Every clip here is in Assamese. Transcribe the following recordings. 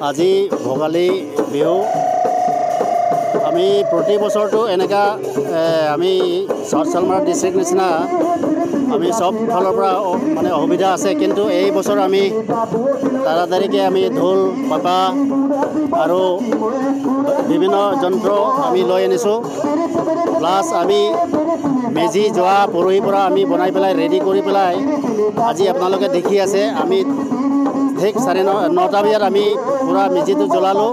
আজি ভোগালী বিহু আমি প্ৰতি বছৰটো এনেকা আমি সাউথ চালমাৰা ডিস্ট্ৰিক্ট নিচিনা আমি সব ফালৰ পৰা মানে অসুবিধা আছে কিন্তু এই বছৰ আমি তাড়াতাড়িকে আমি ঢোল পাপা আৰু বিভিন্ন যন্ত্ৰ আমি লৈ আনিছোঁ প্লাছ আমি মেজি যোৱা পৰহিৰ পৰা আমি বনাই পেলাই ৰেডি কৰি পেলাই আজি আপোনালোকে দেখি আছে আমি ঠিক 9:30 বজাত আমি পুৰা মেজিটো জ্বলালোঁ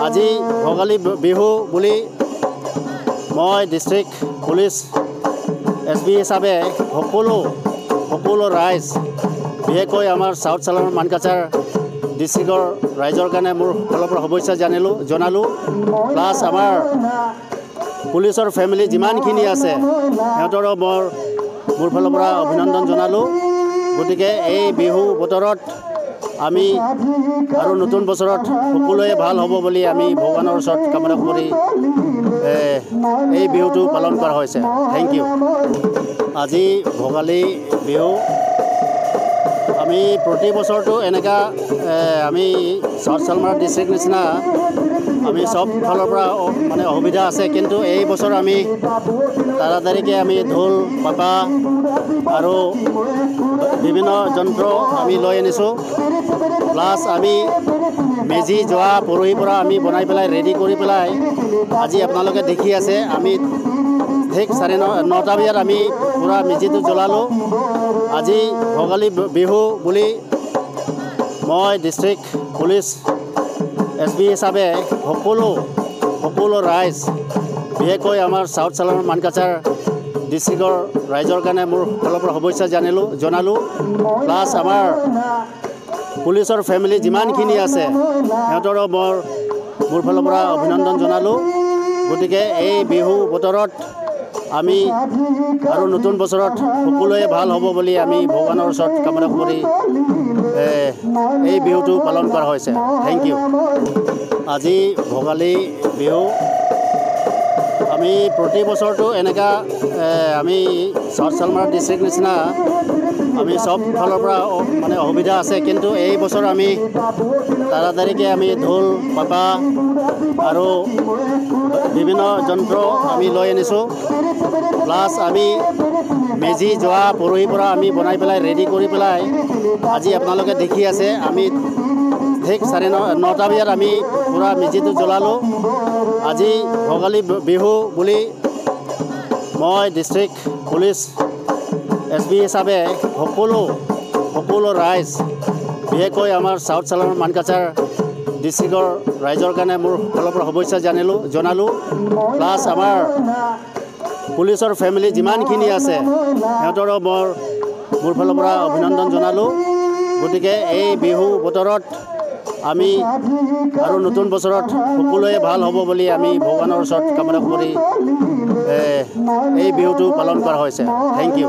আজি ভোগালী বিহু বুলি মই ডিস্ট্ৰিক্ট পুলিচ SP হিচাপে সকলো ৰাইজ বিশেষকৈ আমাৰ সাউথ চালমাৰা মানকাছাৰ ডিস্ট্ৰিক্টৰ ৰাইজৰ কাৰণে মোৰ ফালৰ পৰা শুভেচ্ছা জনালোঁ প্লাছ আমাৰ পুলিচৰ ফেমিলি যিমানখিনি আছে সিহঁতৰো মোৰ ফালৰ পৰা অভিনন্দন জনালোঁ গতিকে এই বিহু বতৰত আমি আৰু নতুন বছৰত সকলোৱে ভাল হ'ব বুলি আমি ভগৱানৰ ওচৰত কামনা কৰি এই বিহুটো পালন কৰা হৈছে থেংক ইউ আজি ভোগালী বিহু আমি প্ৰতি বছৰটো এনেকা আমি সাউথ চালমাৰা ডিস্ট্ৰিক্ট নিচিনা আমি সব ফালৰ পৰা মানে অসুবিধা আছে কিন্তু এই বছৰ আমি তাড়াতাড়িকে আমি ঢোল পাপা আৰু বিভিন্ন যন্ত্ৰ আমি লৈ আনিছোঁ প্লাছ আমি মেজি যোৱা পৰহিৰ পৰা আমি বনাই পেলাই ৰেডি কৰি পেলাই আজি আপোনালোকে দেখি আছে আমি ঠিক 9:30 বজাত আমি পুৰা মেজিটো জ্বলালোঁ আজি ভোগালী বিহু বুলি মই ডিস্ট্ৰিক্ট পুলিচ SP হিচাপে সকলো ৰাইজ বিশেষকৈ আমাৰ সাউথ চালমাৰা মানকাছাৰ ডিস্ট্ৰিক্টৰ ৰাইজৰ কাৰণে মোৰ ফালৰ পৰা শুভেচ্ছা জনালোঁ প্লাছ আমাৰ পুলিচৰ ফেমিলি যিমানখিনি আছে সিহঁতৰো মোৰ ফালৰ পৰা অভিনন্দন জনালোঁ গতিকে এই বিহু বতৰত আমি আৰু নতুন বছৰত সকলোৱে ভাল হ'ব বুলি আমি ভগৱানৰ ওচৰত কামনা কৰি এই বিহুটো পালন কৰা হৈছে থেংক ইউ আজি ভোগালী বিহু আমি প্ৰতি বছৰটো এনেকা আমি সাউথ চালমাৰা ডিস্ট্ৰিক্ট নিচিনা আমি সব ফালৰ পৰা মানে অসুবিধা আছে কিন্তু এই বছৰ আমি তাড়াতাড়িকে আমি ঢোল পাপা আৰু বিভিন্ন যন্ত্ৰ আমি লৈ আনিছোঁ প্লাছ আমি মেজি যোৱা পৰহিৰ পৰা আমি বনাই পেলাই ৰেডি কৰি পেলাই আজি আপোনালোকে দেখি আছে আমি ঠিক 9:30 বজাত আমি পুৰা মেজিটো জ্বলালোঁ আজি ভোগালী বিহু বুলি মই ডিস্ট্ৰিক্ট পুলিচ SP হিচাপে সকলো ৰাইজ বিশেষকৈ আমাৰ সাউথ চালমাৰা মানকাছাৰ ডিস্ট্ৰিক্টৰ ৰাইজৰ কাৰণে মোৰ ফালৰ পৰা শুভেচ্ছা জনালোঁ প্লাছ আমাৰ পুলিচৰ ফেমিলি যিমানখিনি আছে সিহঁতৰো মোৰ ফালৰ পৰা অভিনন্দন জনালোঁ গতিকে এই বিহু বতৰত আমি আৰু নতুন বছৰত সকলোৱে ভাল হ'ব বুলি আমি ভগৱানৰ ওচৰত কামনা কৰি এই বিহুটো পালন কৰা হৈছে থেংক ইউ